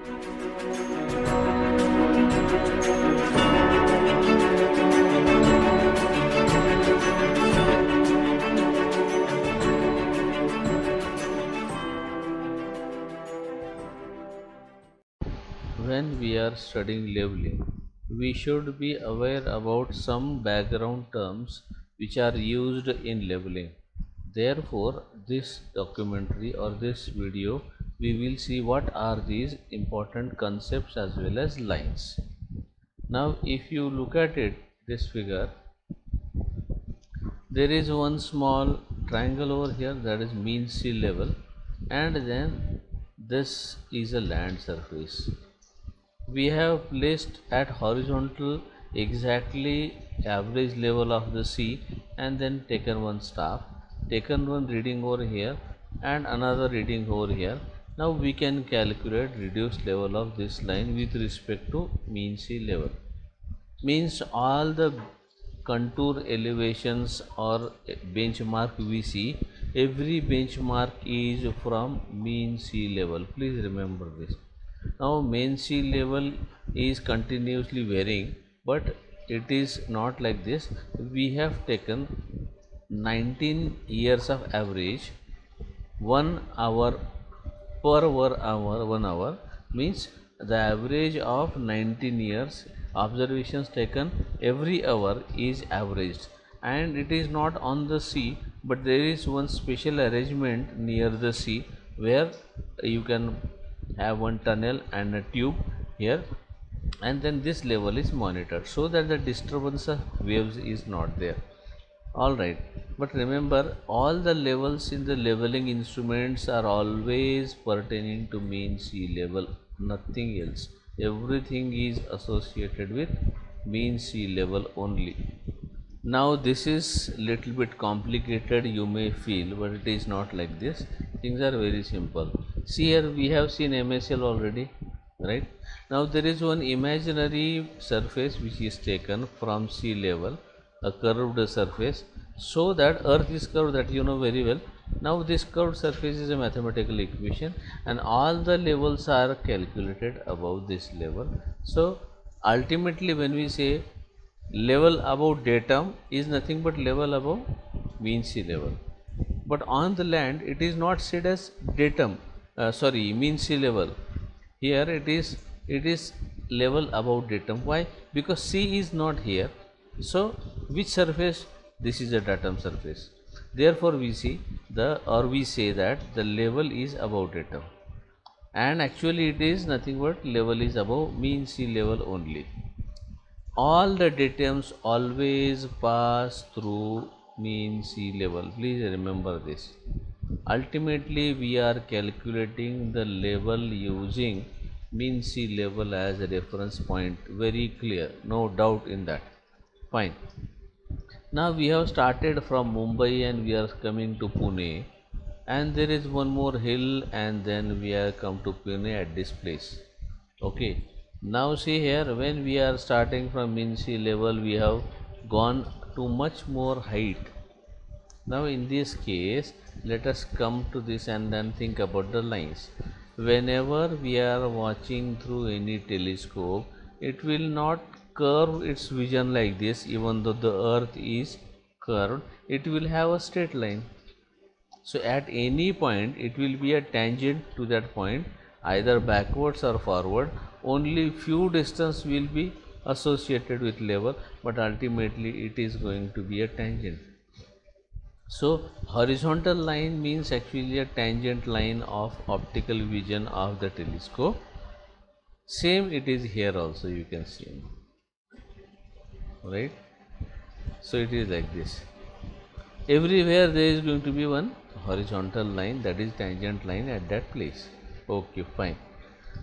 When we are studying leveling, we should be aware about some background terms which are used in leveling. Therefore, this documentary or this video, we will see what are these important concepts as well as lines. Now, if you look at it, this figure, there is one small triangle over here, that is mean sea level, and then this is a land surface. We have placed at horizontal exactly average level of the sea, and then taken one staff, taken one reading over here and another reading over here. Now we can calculate reduced level of this line with respect to mean sea level. Means all the contour elevations or benchmark we see, every benchmark is from mean sea level. Please remember this. Now mean sea level is continuously varying, but it is not like this. We have taken 19 years of average, 1 hour per hour, 1 hour means the average of 19 years observations taken every hour is averaged, and it is not on the sea, but there is one special arrangement near the sea where you can have one tunnel and a tube here, and then this level is monitored so that the disturbance of waves is not there. All right, but remember, all the levels in the leveling instruments are always pertaining to mean sea level, nothing else. Everything is associated with mean sea level only. Now this is little bit complicated, you may feel, but it is not like this. Things are very simple. See, here we have seen MSL already, right? Now there is one imaginary surface which is taken from sea level, a curved surface, so that earth is curved, that you know very well. Now this curved surface is a mathematical equation, and all the levels are calculated above this level. So ultimately when we say level above datum is nothing but level above mean sea level, but on the land it is not said as datum, mean sea level. Here it is level above datum. Why? Because sea is not here. So which surface? This is a datum surface. Therefore we see the, or we say that the level is above datum, and actually it is nothing but level is above mean sea level only. All the datums always pass through mean sea level. Please remember this. Ultimately, we are calculating the level using mean sea level as a reference point. Very clear, no doubt in that. Fine. Now we have started from Mumbai and we are coming to Pune, and there is one more hill, and then we are come to Pune at this place. Okay. Now see here, when we are starting from mean sea level, we have gone to much more height. Now in this case, let us come to this and then think about the lines. Whenever we are watching through any telescope, it will not curve its vision like this. Even though the earth is curved, it will have a straight line. So at any point it will be a tangent to that point, either backwards or forward. Only few distance will be associated with level, but ultimately it is going to be a tangent. So horizontal line means actually a tangent line of optical vision of the telescope. Same it is here also, you can see, right? So it is like this. Everywhere there is going to be one horizontal line, that is tangent line at that place. Okay, fine.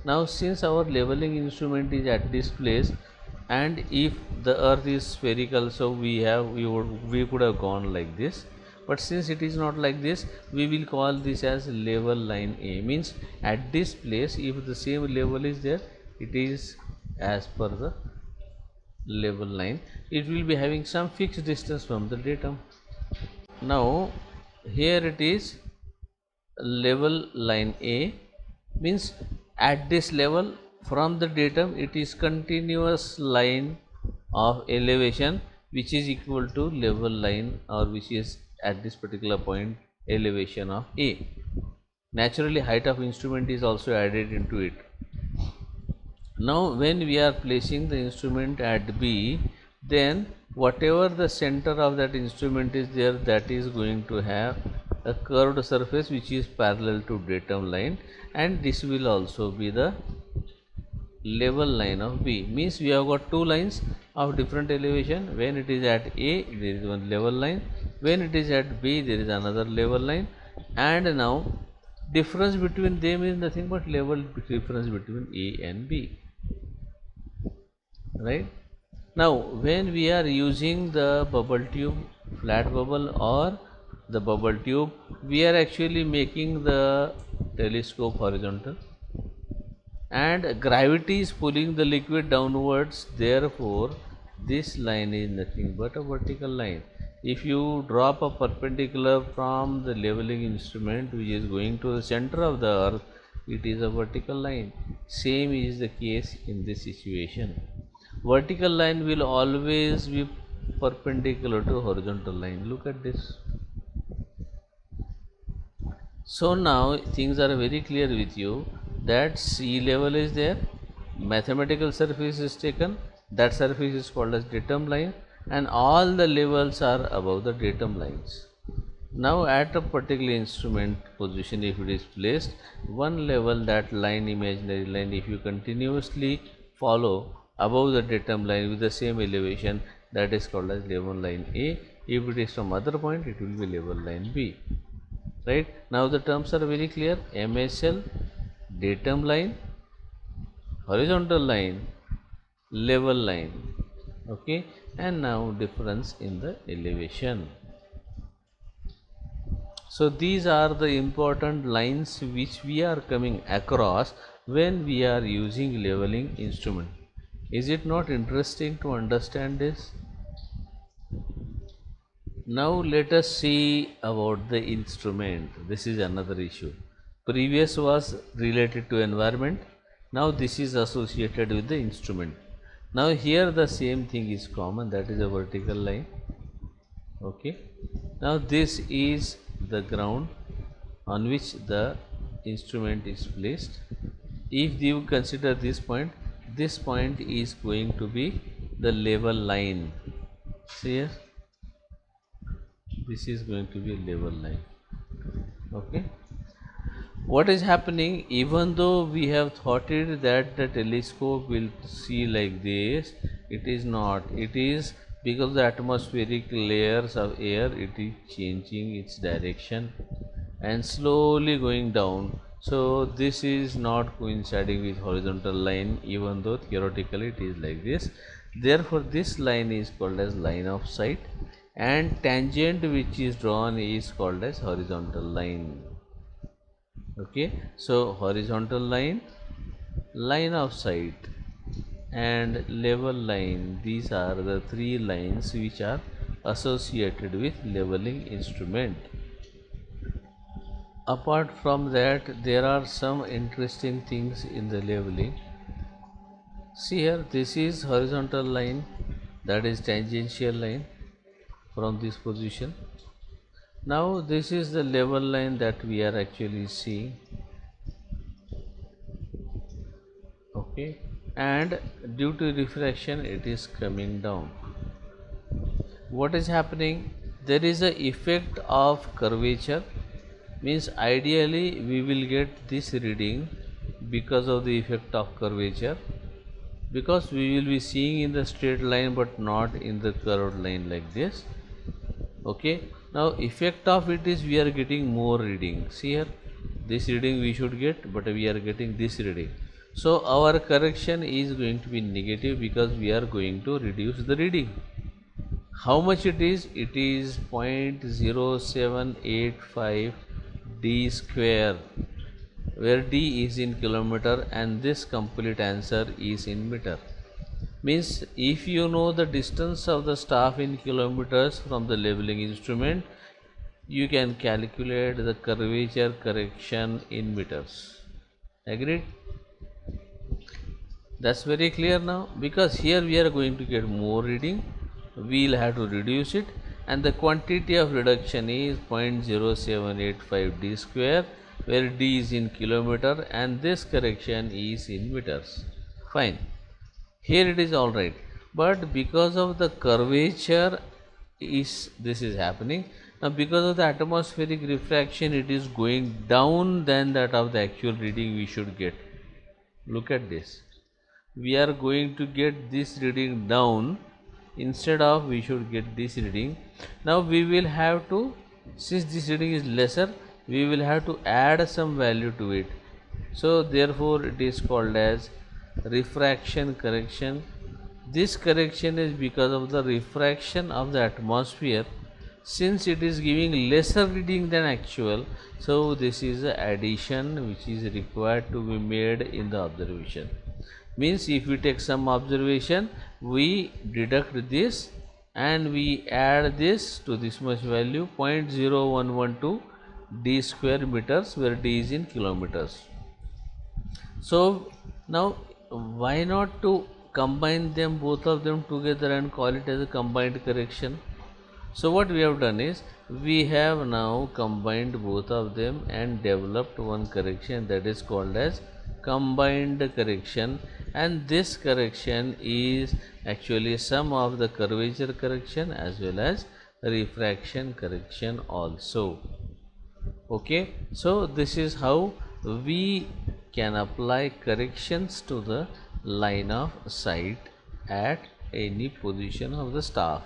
Now since our leveling instrument is at this place, and if the earth is spherical, so we could have gone like this, but since it is not like this, we will call this as level line A. Means at this place, if the same level is there, it is as per the level line, it will be having some fixed distance from the datum. Now here it is level line A, means At this level, from the datum, it is continuous line of elevation which is equal to level line, or which is at this particular point elevation of A. Naturally, height of instrument is also added into it. Now when we are placing the instrument at B, then whatever the center of that instrument is there, that is going to have a curved surface which is parallel to datum line, and this will also be the level line of B. Means we have got two lines of different elevation. When it is at A, there is one level line. When it is at B, there is another level line. And now difference between them is nothing but level difference between A and B. Right? Now when we are using the bubble tube, flat bubble or the bubble tube, we are actually making the telescope horizontal, and gravity is pulling the liquid downwards. Therefore this line is nothing but a vertical line. If you drop a perpendicular from the leveling instrument which is going to the center of the earth, it is a vertical line. Same is the case in this situation. Vertical line will always be perpendicular to horizontal line. Look at this. So now things are very clear with you that sea level is there, mathematical surface is taken, that surface is called as datum line, and all the levels are above the datum lines. Now at a particular instrument position, if it is placed, one level, that line, imaginary line, if you continuously follow above the datum line with the same elevation, that is called as level line A. If it is from other point, it will be level line B. Right? Now the terms are very clear. MSL, datum line, horizontal line, level line. Okay, and now difference in the elevation. So these are the important lines which we are coming across when we are using leveling instrument. Is it not interesting to understand this? Now let us see about the instrument. This is another issue. Previous was related to environment. Now this is associated with the instrument. Now here the same thing is common, that is a vertical line. Okay. Now this is the ground on which the instrument is placed. If you consider this point is going to be the level line. See here, this is going to be a level line. Okay. What is happening, even though we have thought it that the telescope will see like this, it is not. It is because the atmospheric layers of air, it is changing its direction and slowly going down. So this is not coinciding with horizontal line, even though theoretically it is like this. Therefore this line is called as line of sight, and tangent which is drawn is called as horizontal line. Okay, so horizontal line, line of sight, and level line, these are the three lines which are associated with leveling instrument. Apart from that, there are some interesting things in the leveling. See here, this is horizontal line, that is tangential line from this position. Now this is the level line that we are actually seeing. Okay, and due to refraction it is coming down. What is happening? There is a effect of curvature, means ideally we will get this reading because of the effect of curvature, because we will be seeing in the straight line but not in the curved line like this. Okay, now effect of it is we are getting more reading. See here, this reading we should get, but we are getting this reading. So our correction is going to be negative because we are going to reduce the reading. How much it is? It is 0.0785 d square, where d is in kilometer and this complete answer is in meter. Means if you know the distance of the staff in kilometers from the leveling instrument, you can calculate the curvature correction in meters. Agreed? That's very clear now, because here we are going to get more reading. We'll have to reduce it, and the quantity of reduction is 0.0785 d square, where d is in kilometer and this correction is in meters. Fine. Here it is all right, but because of the curvature this is happening. Now because of the atmospheric refraction, it is going down than that of the actual reading we should get. Look at this. We are going to get this reading down, instead of we should get this reading. Now we will have to, since this reading is lesser, we will have to add some value to it. So therefore it is called as refraction correction. This correction is because of the refraction of the atmosphere. Since it is giving lesser reading than actual, so this is the addition which is required to be made in the observation. Means if we take some observation, we deduct this and we add this to this much value, 0.0112 d square meters, where d is in kilometers. So now why not to combine them, both of them together, and call it as a combined correction? So what we have done is, we have now combined both of them and developed one correction that is called as combined correction, and this correction is actually sum of the curvature correction as well as refraction correction also. Okay, so this is how we can apply corrections to the line of sight at any position of the staff.